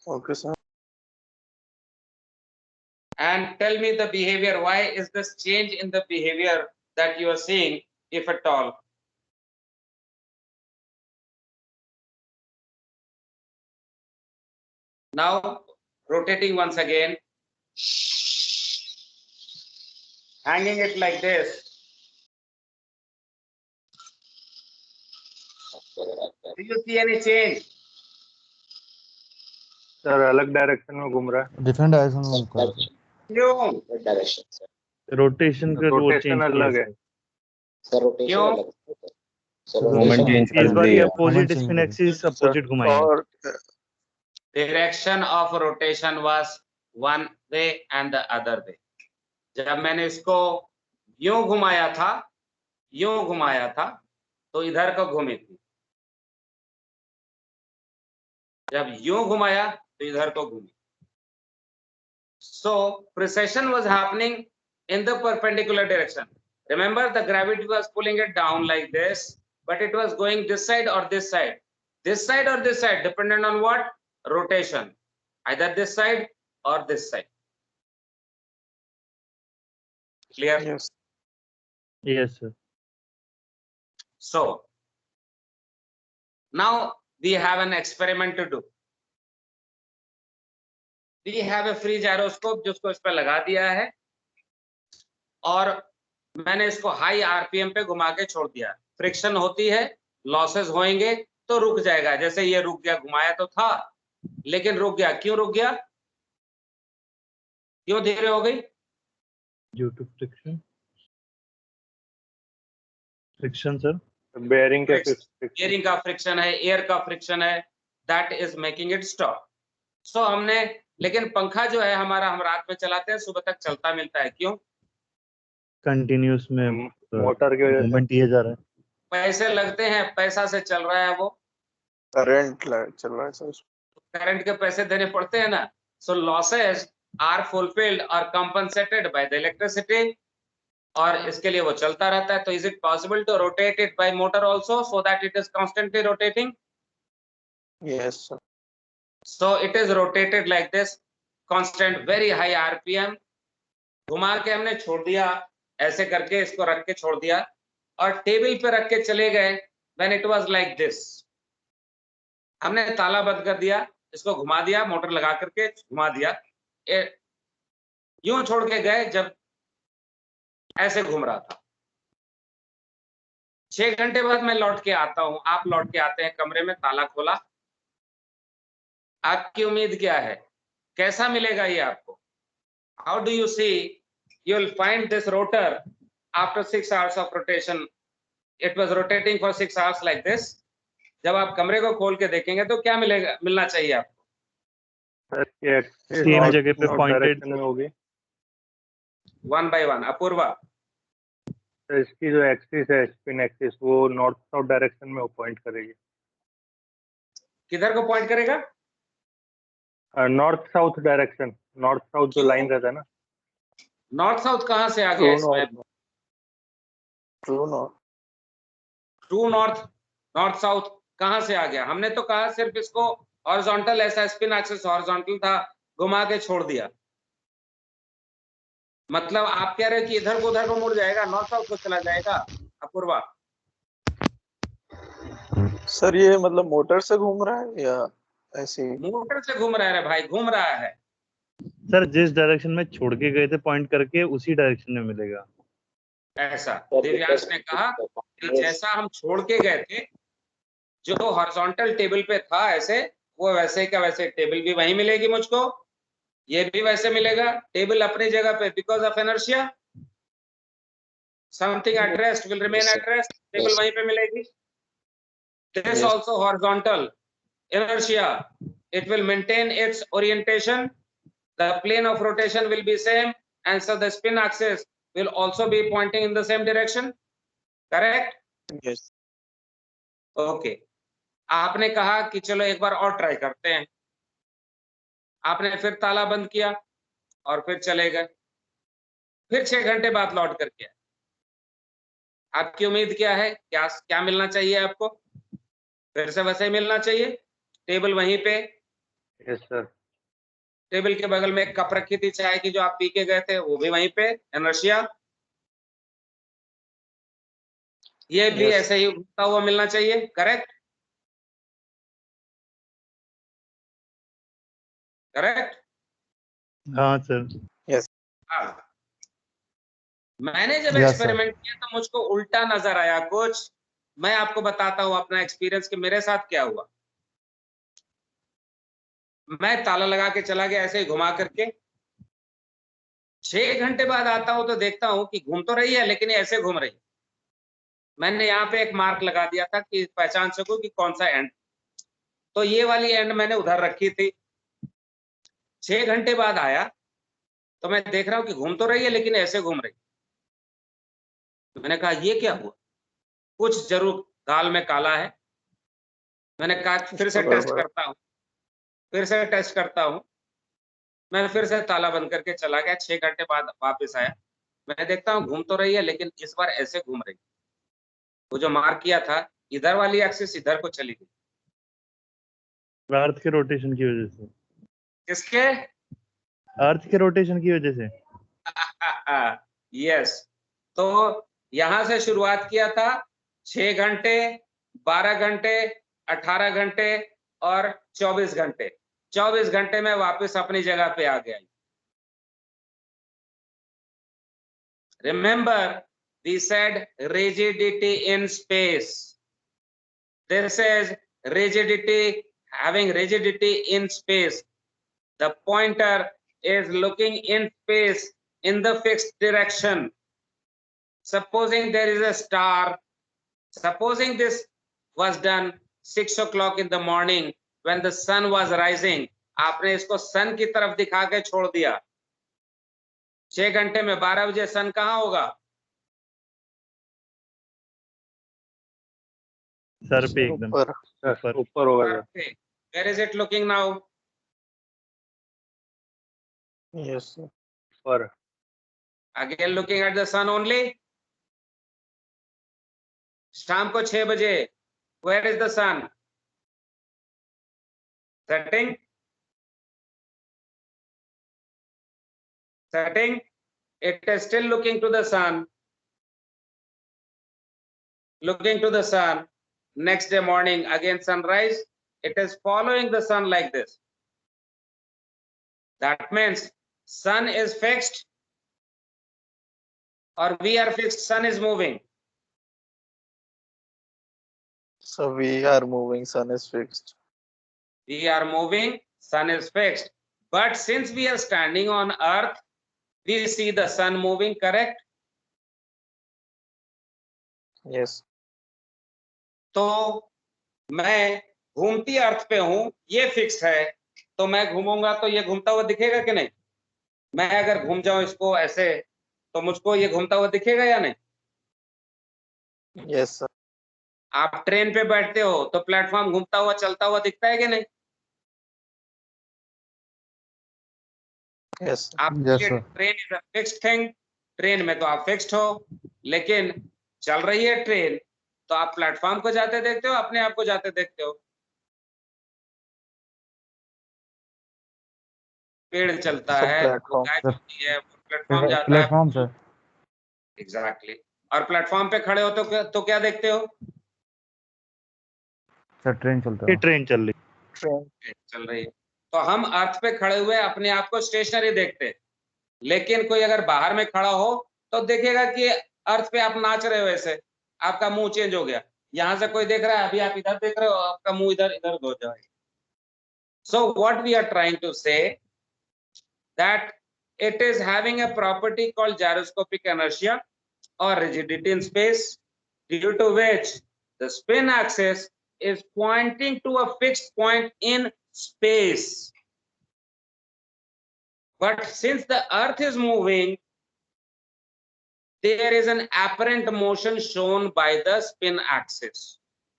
Okay sir. And tell me the behavior. Why is this change in the behavior that you are seeing, if at all? Now rotating once again, hanging it like this. Do you see any change? Sir अलग डायरेक्शन में घूम रहा है। डिफरेंट डायरेक्शन में घूम रहा है। क्यों? Direction sir. रोटेशन का वो रोटेशन चेंज किया अलग है। सर। सर रोटेशन क्यों? अलग है सर। Moment रोटेशन change इस बार ये Moment अपोजिट change स्पिन करें। एक्सिस अपोजिट घुमाएंगे। और Direction of rotation was one way and the other way. जब मैंने इसको यूं घुमाया था तो इधर को घूमी थी। जब यूं घुमाया तो इधर को घूमी। So precession was happening in the perpendicular direction. Remember, the gravity was pulling it down like this, but it was going this side or this side. This side or this side, dependent on what? Rotation. Either this side or this side. Clear? Yes yes sir. So now we have an experiment to do. We have a free gyroscope जिसको इस पर लगा दिया है और मैंने इसको हाई आरपीएम पे घुमा के छोड़ दिया। फ्रिक्शन होती है, लॉसेस होंगे तो रुक जाएगा। जैसे ये रुक गया, घुमाया तो था लेकिन रुक गया। क्यों रुक गया? क्यों धीरे हो गई? Due to friction. Friction sir. Bearing के एयरिंग का फ्रिक्शन है, एयर का फ्रिक्शन है, that is making it stop. So हमने, लेकिन पंखा जो है हमारा, हम रात में चलाते हैं, सुबह तक चलता मिलता है। क्यों? कंटिन्यूस में मोटर की वजह से मूवमेंट दिया जा रहा है। पैसे लगते हैं, पैसा से चल रहा है वो, करंट चल रहा है सर। करंट के पैसे देने पड़ते हैं ना। सो लॉसेस आर फुलफिल्ड और कंपनसेटेड बाय द इलेक्ट्रिसिटी, और इसके लिए वो चलता रहता है। तो is it possible to rotate it by motor also so that it is constantly rotating? Yes sir. So it is rotated like this, constant, very high RPM. घुमा के हमने छोड़ दिया, ऐसे करके इसको रख के छोड़ दिया और टेबल पे रख के चले गए। When it was like this, हमने ताला बंद कर दिया, इसको घुमा दिया, मोटर लगा करके घुमा दिया। यूं छोड़ के गए जब ऐसे घूम रहा था। 6 घंटे बाद मैं लौट के आता हूं, आप लौट के आते हैं कमरे में, ताला खोला, आपकी उम्मीद क्या है, कैसा मिलेगा ये आपको? How do you see you will find this rotor after 6 hours of rotation? It was rotating for 6 hours like this. जब आप कमरे को खोल के देखेंगे तो क्या मिलेगा, मिलना चाहिए आपको? सर ये एक्सिस सेम नॉर्थ जगह पे नॉर्थ पॉइंटेड डायरेक्शन में होगी। One by one. अपूर्वा, तो इसकी जो एक्सिस है स्पिन एक्सिस वो नॉर्थ साउथ डायरेक्शन में पॉइंट करेगी। किधर को पॉइंट करेगा? North south direction, north south जो लाइन रहता है ना। नॉर्थ साउथ कहां से आ गया इसमें? True north. True north, north south कहां से आ गया? हमने तो कहा सिर्फ इसको हॉरिजॉन्टल, ऐसा स्पिन एक्सिस हॉरिजॉन्टल था, घुमा के छोड़ दिया। मतलब आप कह रहे हैं कि इधर को उधर को मुड़ जाएगा, नॉर्थ साउथ को चला जाएगा? अपूर्वा, सर ये मतलब मोटर से घूम रहा है या ऐसे ही? मोटर से घूम रहा है रे भाई, घूम रहा है। सर जिस डायरेक्शन में छोड़ के गए थे पॉइंट करके उसी डायरेक्शन में मिलेगा। ऐसा दिव्यांश ने कहा कि जैसा हम छोड़ के गए थे, जो हॉरिजॉन्टल टेबल पे था ऐसे, वो वैसे का वैसे टेबल भी वहीं मिलेगी मुझको, ये भी वैसे मिलेगा, टेबल अपनी जगह पे, because of inertia something at rest will remain at rest, table वहीं पे मिलेगी। This also horizontal inertia, it will maintain its orientation, the plane of rotation will be same, and so the spin axis will also be pointing in the same direction, correct? Yes. Okay. आपने कहा कि चलो एक बार और ट्राई करते हैं, आपने फिर ताला बंद किया और फिर चले गए, फिर 6 घंटे बाद लौट करके आए। आपकी उम्मीद क्या है, क्या क्या मिलना चाहिए आपको? फिर से वैसे ही मिलना चाहिए, टेबल वहीं पे, यस सर। टेबल के बगल में एक कप रखी थी चाय की जो आप पी के गए थे, वो भी वहीं पे, इनर्शिया। ये भी ऐसे ही घूमता हुआ मिलना चाहिए, करेक्ट? करेक्ट? हाँ सर। हाँ। मैंने जब एक्सपेरिमेंट किया तो मुझको उल्टा नजर आया कुछ। मैं आपको बताता हूँ अपना एक्सपीरियंस कि मेरे साथ क्या हुआ। मैं ताला लगा के चला गया ऐसे ही घुमा करके, 6 घंटे बाद आता हूं तो देखता हूं कि घूम तो रही है लेकिन ये ऐसे घूम रही है। मैंने यहाँ पे एक मार्क लगा दिया था कि पहचान सकूं कि कौन सा एंड, तो ये वाली एंड मैंने उधर रखी थी। 6 घंटे बाद आया तो मैं देख रहा हूं कि घूम तो रही है लेकिन ऐसे घूम रही। मैंने कहा ये क्या हुआ, कुछ जरूर दाल में काला है। मैंने कहा फिर से टेस्ट करता हूँ, फिर से टेस्ट करता हूँ। मैं फिर से ताला बंद करके चला गया, 6 घंटे बाद वापस आया, मैं देखता हूँ घूम तो रही है लेकिन इस बार ऐसे घूम रही। वो जो मार्क किया था इधर वाली एक्सिस इधर को चली गई। अर्थ के रोटेशन की वजह से। किसके? अर्थ के रोटेशन की वजह से। यस। तो यहां से शुरुआत किया था, 6 घंटे, 12 घंटे, 18 घंटे और 24 घंटे। 24 घंटे में वापस अपनी जगह पे आ गया। Remember, we said rigidity in space. This is rigidity, having rigidity in space. The pointer is looking in space in the fixed direction. Supposing there is a star, supposing this was done 6 o'clock in the morning when the sun was rising, आपने इसको सन की तरफ दिखा के छोड़ दिया। 6 घंटे में 12 बजे सन कहाँ होगा? सर पे एकदम ऊपर होगा sir. Where is it looking now? Yes sir. ऊपर। Again looking at the sun only. शाम को 6 बजे where is the sun? Setting. Setting. It is still looking to the sun. Looking to the sun. Next day morning again sunrise. It is following the sun like this. That means sun is fixed or we are fixed, sun is moving? So we are moving, sun is fixed. We are moving, sun is fixed. But since we are standing on earth, we see the sun moving, correct? Yes. तो मैं घूमती अर्थ पे हूं, ये फिक्स है, तो मैं घूमूंगा तो ये घूमता हुआ दिखेगा कि नहीं? मैं अगर घूम जाऊं इसको ऐसे, तो मुझको ये घूमता हुआ दिखेगा या नहीं? Yes sir. आप ट्रेन पे बैठते हो तो प्लेटफॉर्म घूमता हुआ चलता हुआ दिखता है कि नहीं? Yes sir. आप train is a fixed thing, train में तो आप फिक्स्ड हो, लेकिन चल रही है ट्रेन तो आप प्लेटफॉर्म को जाते देखते हो, अपने आप को जाते देखते हो? पेड़ चलता So है, platform. गाय चलती है, प्लेटफॉर्म जाता है। Platform sir. एग्जैक्टली। और प्लेटफॉर्म पे खड़े हो तो क्या देखते हो? सर ट्रेन चलता ये है। ट्रेन चल रही। Train. ट्रेन चल रही है। तो हम अर्थ पे खड़े हुए अपने आप को स्टेशनरी देखते हैं, लेकिन कोई अगर बाहर में खड़ा हो तो देखेगा कि अर्थ पे आप नाच रहे हो, ऐसे आपका मुंह चेंज हो गया। यहां से कोई देख रहा है, अभी आप इधर देख रहे हो, आपका मुंह इधर इधर हो जाएगा। So what we are trying to say that it is having a property called gyroscopic inertia or rigidity in space, due to which the spin axis is pointing to a fixed point in space. But since the earth is moving, there is an apparent motion shown by the spin axis,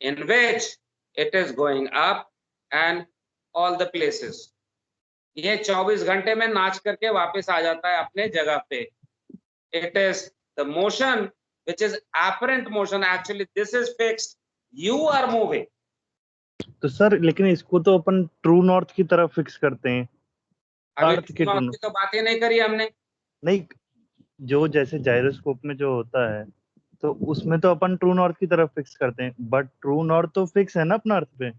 in which it is going up and all the places. ये 24 घंटे में नाच करके वापस आ जाता है अपने जगह पे। It is the motion which is apparent motion. Actually, this is fixed. You are moving. तो सर लेकिन इसको तो अपन ट्रू नॉर्थ की तरफ फिक्स करते हैं। अभी अर्थ के north की तो बात ही नहीं करी हमने। नहीं, जो जैसे जायरोस्कोप में जो होता है तो उसमें तो अपन ट्रू नॉर्थ की तरफ फिक्स करते हैं, बट ट्रू नॉर्थ तो फिक्स है ना अपना अर्थ पे।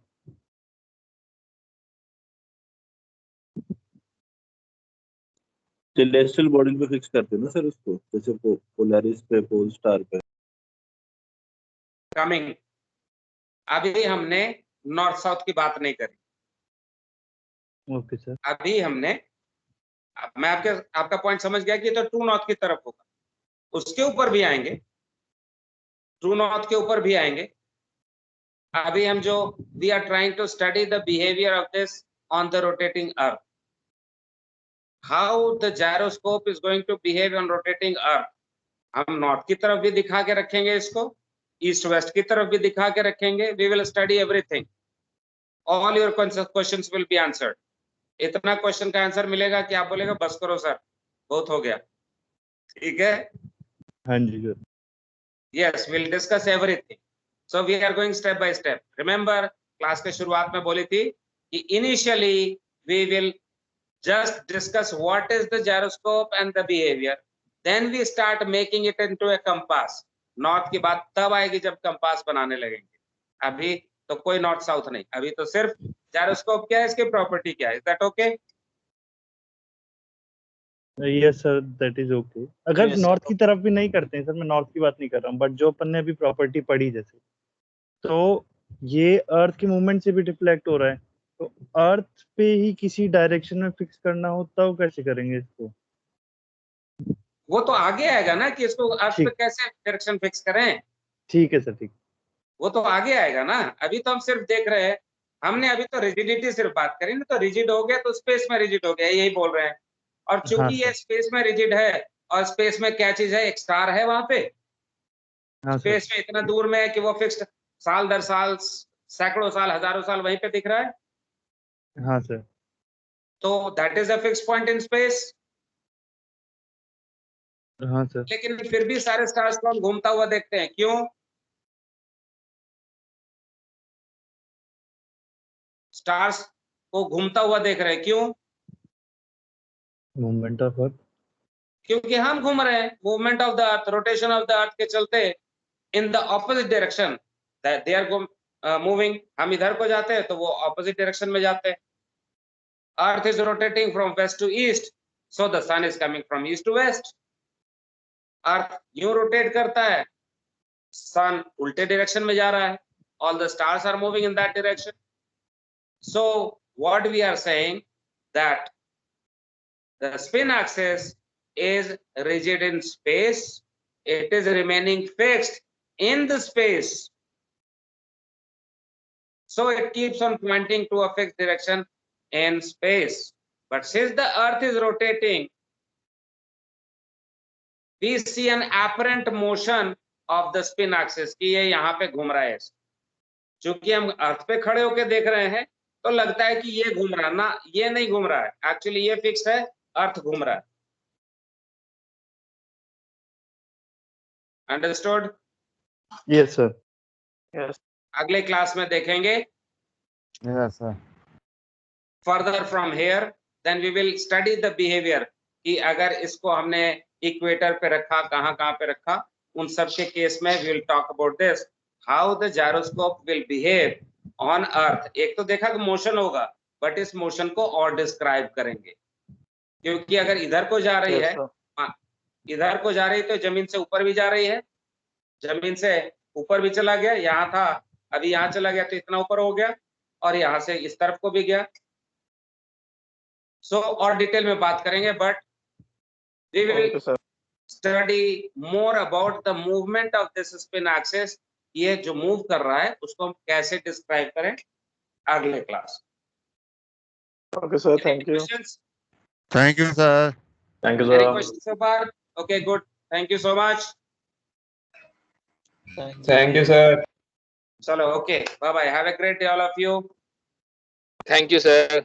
सेलेस्टियल बॉडी पे फिक्स करते हैं ना सर उसको, जैसे पोलैरिस पे, पोल स्टार पे। कमिंग, अभी हमने नॉर्थ साउथ की बात नहीं करी। Okay sir. अभी हमने, मैं आपका पॉइंट समझ गया कि तो ट्रू नॉर्थ की तरफ होगा, उसके ऊपर भी आएंगे, ट्रू नॉर्थ के ऊपर भी आएंगे। अभी हम जो we are trying to study the behaviour of this on the rotating earth, how the gyroscope is going to behave on rotating earth. हम नॉर्थ की तरफ भी दिखा के रखेंगे इसको, ईस्ट वेस्ट की तरफ भी दिखा के रखेंगे। We will study everything, all your questions will be answered. इतना क्वेश्चन का आंसर मिलेगा कि आप बोलेगा बस करो सर, बहुत हो गया। ठीक है? हाँ जी sir. Yes, will discuss everything. So we are going step by step. Remember, class के शुरुआत में बोली थी कि initially we will just discuss what is the gyroscope and the behavior, then we start making it into a compass. North की बात तब आएगी जब कंपास बनाने लगेंगे, अभी तो कोई नॉर्थ साउथ नहीं, अभी तो सिर्फ जायरोस्कोप क्या है, इसकी प्रॉपर्टी क्या है। Is that okay? Yes sir, that is okay. अगर Yes, नॉर्थ sir. की तरफ भी नहीं करते हैं सर, मैं नॉर्थ की बात नहीं कर रहा हूँ, बट जो अपन ने अभी प्रॉपर्टी पढ़ी जैसे, तो ये अर्थ के मूवमेंट से भी रिफ्लेक्ट हो रहा है, तो अर्थ पे ही किसी डायरेक्शन में फिक्स करना हो तब कैसे करेंगे इसको? वो तो आगे आएगा ना कि इसको अर्थ पे ठीक। कैसे डायरेक्शन फिक्स करें, ठीक है सर, ठीक। वो तो आगे आएगा ना। अभी तो हम सिर्फ देख रहे हैं, हमने अभी तो रिजिडिटी सिर्फ बात करी ना, तो रिजिड हो गया तो स्पेस में रिजिड हो गया, यही बोल रहे हैं। और चूंकि हाँ, ये स्पेस में रिजिड है, और स्पेस में क्या चीज है, एक स्टार है वहां पे, हाँ सर। स्पेस में इतना दूर में है कि वो फिक्स्ड साल दर साल, सैकड़ों साल, हजारों साल वहीं पे दिख रहा है। हाँ सर। तो that is a fixed point in space. हाँ सर। लेकिन फिर भी सारे स्टार्स को हम घूमता हुआ देखते हैं, क्यों? स्टार्स को घूमता हुआ देख रहे हैं, क्यों? Movement of earth. क्योंकि हम घूम रहे हैं, movement of the earth, rotation of the earth के चलते in the opposite direction they are moving. हम इधर को जाते हैं तो वो ऑपोजिट डायरेक्शन में जाते हैं। Earth is rotating from west to east, So the sun is coming from east to west. Earth यूं रोटेट करता है, सन उल्टे डायरेक्शन में जा रहा है. All the stars are moving in that direction. So what we are saying that the spin axis is rigid in space. It is remaining fixed in the space. So it keeps on pointing to a fixed direction in space. But since the earth is rotating, we see an apparent motion of the spin axis कि ये यहाँ पे घूम रहा है. चूंकि हम अर्थ पे खड़े होके देख रहे हैं तो लगता है कि ये घूम रहा है ना, ये नहीं घूम रहा है. एक्चुअली ये फिक्स है, अर्थ घूम रहा है. अंडरस्टूड? Yes sir. Yes. अगले क्लास में देखेंगे. Yes sir. Further from here then we will study the behaviour कि अगर इसको हमने इक्वेटर पे रखा, कहाँ पे रखा, उन सब के केस में we will talk about this, how the gyroscope will behave on earth. एक तो देखा कि मोशन होगा, बट इस मोशन को और डिस्क्राइब करेंगे, क्योंकि अगर इधर को जा रही Yes, है, sir. इधर को जा रही तो जमीन से ऊपर भी जा रही है, जमीन से ऊपर भी चला गया, यहाँ था अभी यहाँ चला गया तो इतना ऊपर हो गया, और यहाँ से इस तरफ को भी गया. सो और डिटेल में बात करेंगे, but we will Okay, sir. Study more about the movement of this spin axis. ये जो मूव कर रहा है उसको हम कैसे डिस्क्राइब करें अगले class. Okay, sir. Thank you. Thank you sir. Thank you, Any sir. questions so far? Okay, good. Thank you so much. Thank you, sir. Chalo, okay. Bye bye. Have a great day, all of you. Thank you, sir.